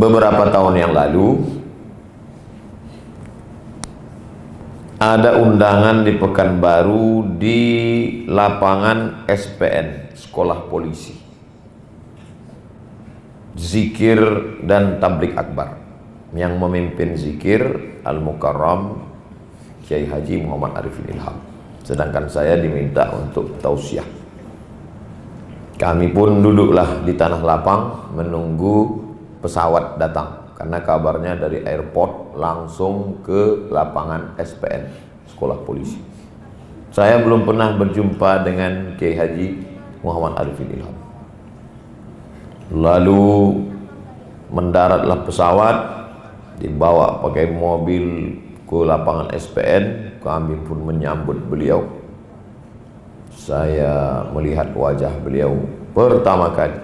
beberapa tahun yang lalu ada undangan di Pekanbaru di lapangan SPN, Sekolah Polisi, zikir dan tablik akbar. Yang memimpin zikir Al-Mukarram Kiai Haji Muhammad Arifin Ilham, sedangkan saya diminta untuk tausiah. Kami pun duduklah di tanah lapang menunggu pesawat datang, karena kabarnya dari airport langsung ke lapangan SPN, Sekolah Polisi. Saya belum pernah berjumpa dengan Kiai Haji Muhammad Arifin Ilham. Lalu mendaratlah pesawat, dibawa pakai mobil ke lapangan SPN. Kami pun menyambut beliau. Saya melihat wajah beliau pertama kali,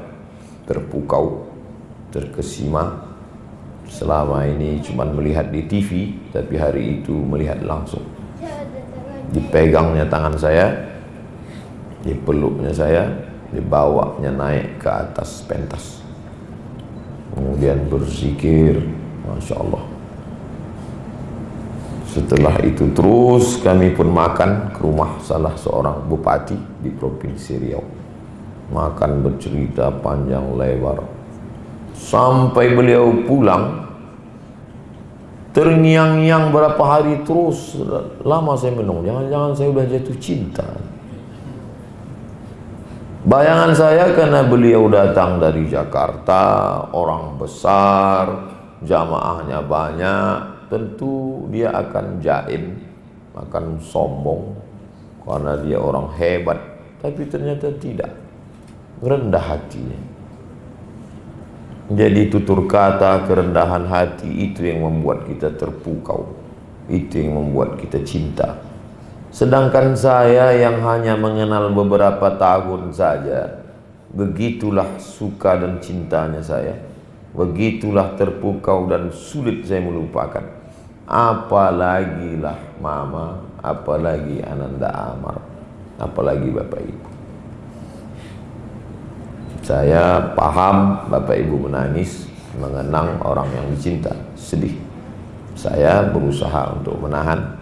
terpukau, terkesima. Selama ini cuma melihat di TV, tapi hari itu melihat langsung. Dipegangnya tangan saya, dipeluknya saya, dibawanya naik ke atas pentas, kemudian berzikir, Masya Allah. Setelah itu terus kami pun makan ke rumah salah seorang bupati di Provinsi Riau. Makan bercerita panjang lebar sampai beliau pulang. Terngiang-ngiang berapa hari terus. Lama saya menunggu, jangan-jangan saya udah jatuh cinta. Bayangan saya, karena beliau datang dari Jakarta, orang besar, jamaahnya banyak, tentu dia akan jaim, akan sombong karena dia orang hebat. Tapi ternyata tidak, rendah hatinya. Jadi tutur kata kerendahan hati itu yang membuat kita terpukau, itu yang membuat kita cinta. Sedangkan saya yang hanya mengenal beberapa tahun saja, begitulah suka dan cintanya saya, begitulah terpukau dan sulit saya melupakan. Apalagi lah Mama, apalagi Ananda Amar, apalagi Bapak Ibu. Saya paham Bapak Ibu menangis mengenang orang yang dicinta, sedih. Saya berusaha untuk menahan.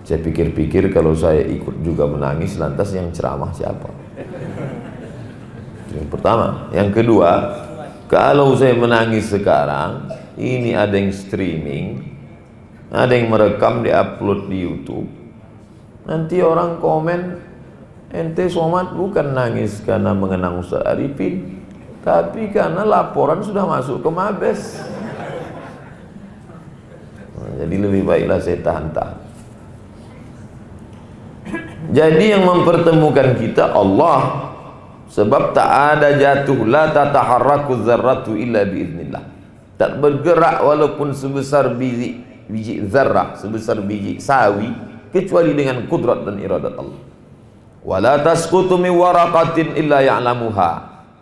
Saya pikir-pikir kalau saya ikut juga menangis, lantas yang ceramah siapa? Yang pertama. Yang kedua, kalau saya menangis sekarang, ini ada yang streaming, ada yang merekam, diupload di YouTube. Nanti orang komen, ente Somad bukan nangis karena mengenang Ustaz Arifin, tapi karena laporan sudah masuk ke Mabes. Jadi lebih baiklah saya tahan-tahan. Jadi yang mempertemukan kita Allah, sebab tak ada jatuh, la tataharraku dzarratu illa biiznillah. Tak bergerak walaupun sebesar biji zarrah, sebesar biji sawi, kecuali dengan kudrat dan iradat Allah. Wala tasqutu min waraqatin illa ya'lamuha.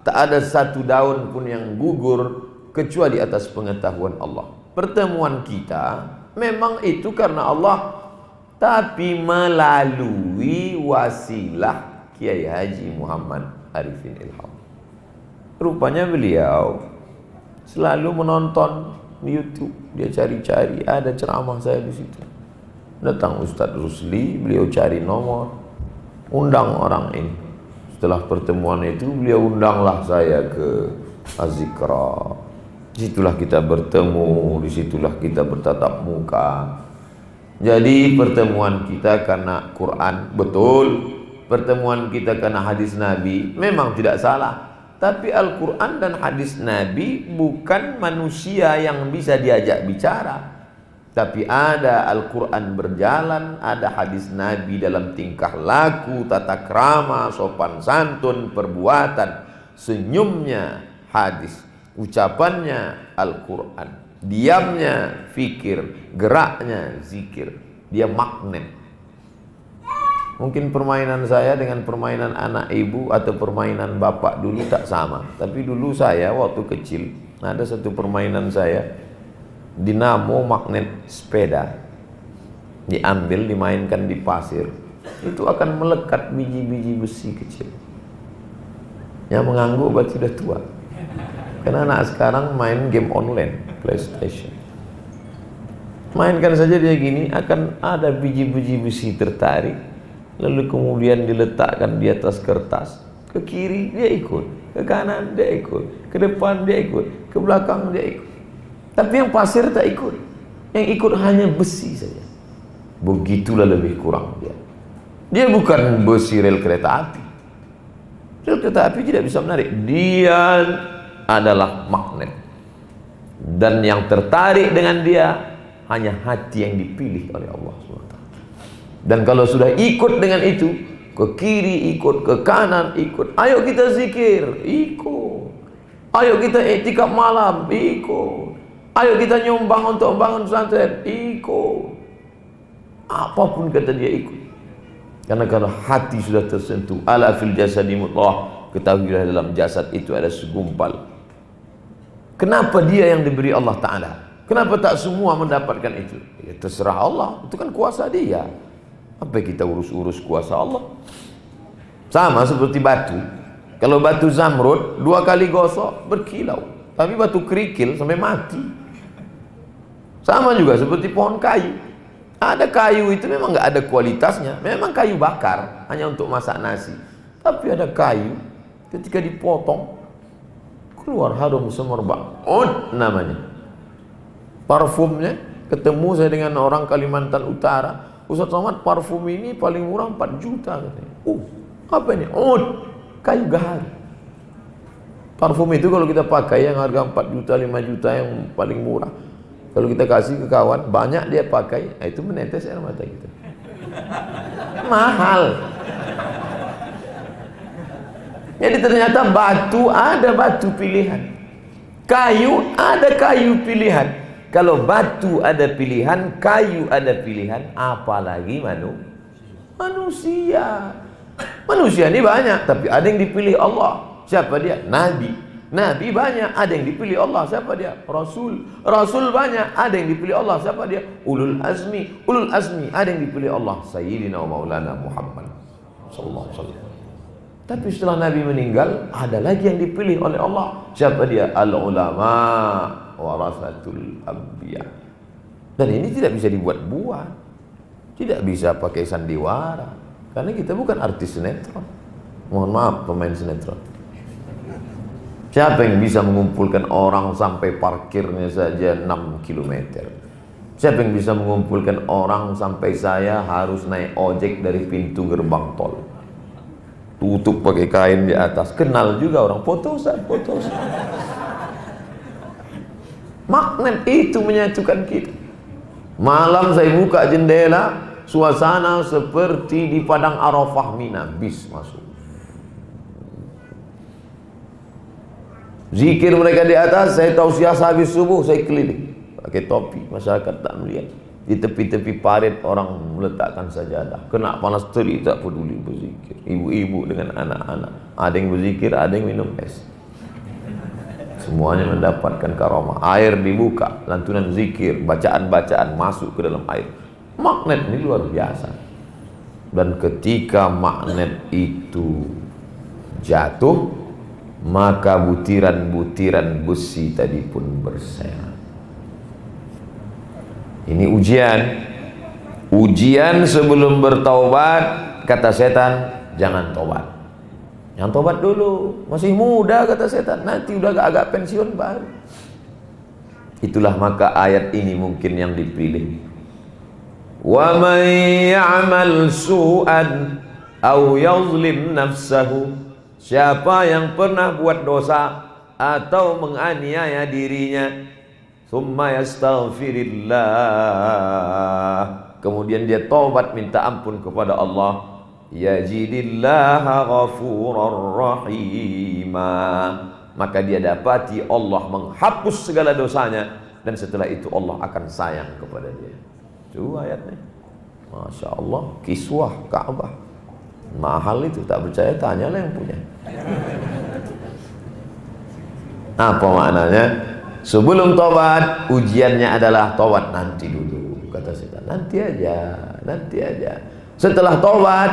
Tak ada satu daun pun yang gugur kecuali atas pengetahuan Allah. Pertemuan kita memang itu karena Allah, tapi melalui wasilah Kiai Haji Muhammad Arifin Ilham. Rupanya beliau selalu menonton di YouTube, dia cari-cari, ada ceramah saya di situ. Datang Ustadz Rusli, beliau cari nomor, undang orang ini. Setelah pertemuan itu beliau undanglah saya ke Az-Zikra. Disitulah kita bertemu, disitulah kita bertatap muka. Jadi pertemuan kita karena Quran, betul. Pertemuan kita karena hadis Nabi, memang tidak salah. Tapi Al-Quran dan hadis Nabi bukan manusia yang bisa diajak bicara. Tapi ada Al-Quran berjalan, ada hadis Nabi dalam tingkah laku, tata krama, sopan santun, perbuatan, senyumnya hadis, ucapannya Al-Quran, diamnya fikir, geraknya zikir. Dia magnet. Mungkin permainan saya dengan permainan anak ibu atau permainan bapak dulu tak sama. Tapi dulu saya waktu kecil ada satu permainan saya, dinamo magnet sepeda. Diambil, dimainkan di pasir, itu akan melekat biji-biji besi kecil. Yang mengangguk berarti sudah tua. Karena anak sekarang main game online, PlayStation. Mainkan saja dia gini, akan ada biji-biji besi tertarik, lalu kemudian diletakkan di atas kertas. Ke kiri dia ikut, ke kanan dia ikut, ke depan dia ikut, ke belakang dia ikut. Tapi yang pasir tak ikut, yang ikut hanya besi saja. Begitulah lebih kurang dia. Dia bukan besi rel kereta api. Rel kereta api tidak bisa menarik. Dia adalah magnet. Dan yang tertarik dengan dia hanya hati yang dipilih oleh Allah SWT. Dan kalau sudah ikut dengan itu, ke kiri ikut, ke kanan ikut. Ayo kita zikir, ikut. Ayo kita iktikaf malam, ikut. Ayo kita nyumbang untuk bangun pesantren, ikut. Apapun kata dia ikut. Karena kalau hati sudah tersentuh, ala fil jasadi mudghah, ketahuilah dalam jasad itu ada segumpal. Kenapa dia yang diberi Allah Ta'ala? Kenapa tak semua mendapatkan itu? Ya terserah Allah, itu kan kuasa dia. Apa kita urus-urus kuasa Allah? Sama seperti batu. Kalau batu zamrud 2 kali gosok berkilau, tapi batu kerikil sampai mati. Sama juga seperti pohon kayu. Ada kayu itu memang nggak ada kualitasnya, memang kayu bakar hanya untuk masak nasi. Tapi ada kayu ketika dipotong keluar harum semerbak. Ud namanya. Parfumnya, ketemu saya dengan orang Kalimantan Utara, Ustaz Somad, parfum ini paling murah 4 juta katanya. Apa ini? Ud, kayu gaharu. Parfum itu kalau kita pakai yang harga 4 juta, 5 juta yang paling murah, kalau kita kasih ke kawan, banyak dia pakai, itu menetes air mata kita. Mahal. Jadi ternyata batu ada batu pilihan, kayu ada kayu pilihan. Kalau batu ada pilihan, kayu ada pilihan, apalagi manusia. Manusia ini banyak, tapi ada yang dipilih Allah. Siapa dia? Nabi. Nabi banyak, ada yang dipilih Allah. Siapa dia? Rasul. Rasul banyak, ada yang dipilih Allah. Siapa dia? Ulul azmi. Ulul azmi, ada yang dipilih Allah. Sayyidina wa maulana Muhammad sallallahu alaihi wasallam. Tapi setelah Nabi meninggal, ada lagi yang dipilih oleh Allah. Siapa dia? Al-ulama warasatul anbiya. Dan ini tidak bisa dibuat-buat, tidak bisa pakai sandiwara, karena kita bukan artis sinetron. Mohon maaf pemain sinetron. Siapa yang bisa mengumpulkan orang sampai parkirnya saja 6 km? Siapa yang bisa mengumpulkan orang sampai saya harus naik ojek dari pintu gerbang tol, tutup pakai kain di atas, kenal juga orang, foto Ustaz, foto Ustaz. Magnet itu menyatukan kita. Malam saya buka jendela, suasana seperti di padang Arafah Mina, bis masuk. Zikir mereka di atas, saya tausiah habis subuh, saya keliling pakai topi, masyarakat tak melihat. Di tepi-tepi parit orang meletakkan sajadah, kena panas terik tak peduli, berzikir. Ibu-ibu dengan anak-anak, ada yang berzikir, ada yang minum es. Semuanya mendapatkan karomah. Air dibuka, lantunan zikir, bacaan-bacaan masuk ke dalam air. Magnet ini luar biasa. Dan ketika magnet itu jatuh, maka butiran-butiran besi tadi pun berserakan. Ini ujian. Ujian sebelum bertaubat, kata setan, jangan taubat. Yang tobat dulu, masih muda kata setan, nanti udah agak pensiun baru. Itulah maka ayat ini mungkin yang dipilih. Wa may ya'mal su'an aw yadhlim nafsahu, siapa yang pernah buat dosa atau menganiaya dirinya, summa yastaghfirillah, kemudian dia taubat minta ampun kepada Allah, yajidillaha ghafurar rahima, maka dia dapati Allah menghapus segala dosanya, dan setelah itu Allah akan sayang kepada dia. Itu ayatnya. Masya Allah, kiswah Ka'bah mahal itu, tak percaya tanyalah yang punya. Apa maknanya? Sebelum tobat, ujiannya adalah tobat nanti dulu, kata setan. Nanti aja, nanti aja. Setelah tobat,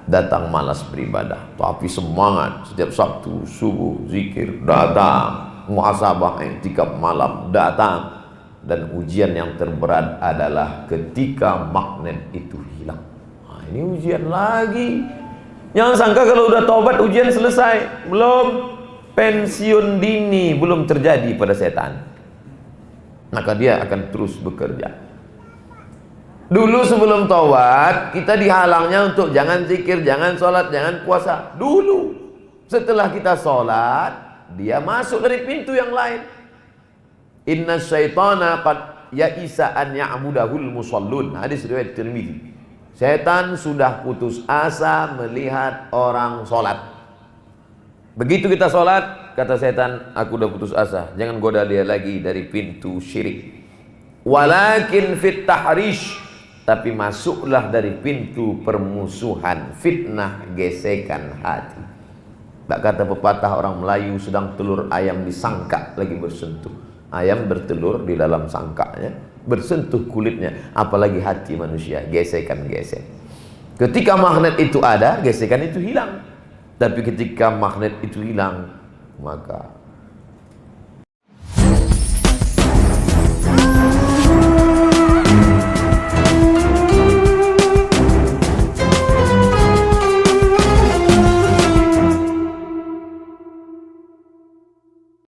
datang malas beribadah, tapi semangat setiap Sabtu subuh zikir, datang muhasabah, i'tikaf malam datang. Dan ujian yang terberat adalah ketika magnet itu hilang. Nah, ini ujian lagi. Jangan sangka kalau udah taubat ujian selesai. Belum. Pensiun dini belum terjadi pada setan. Maka dia akan terus bekerja. Dulu sebelum taubat kita dihalangnya untuk jangan zikir, jangan sholat, jangan puasa. Dulu. Setelah kita sholat, dia masuk dari pintu yang lain. Inna syaitana qad ya'isa an ya'budahul musallun. Hadis riwayat Tirmidzi. Setan sudah putus asa melihat orang sholat. Begitu kita sholat, kata setan, aku udah putus asa, jangan goda dia lagi dari pintu syirik. Walakin fit tahrish, tapi masuklah dari pintu permusuhan, fitnah, gesekan hati. Tak kata pepatah orang Melayu, sedang telur ayam disangka lagi bersentuh. Ayam bertelur di dalam sangkanya, bersentuh kulitnya, apalagi hati manusia, gesekan-gesek. Ketika magnet itu ada, gesekan itu hilang. Tapi ketika magnet itu hilang, maka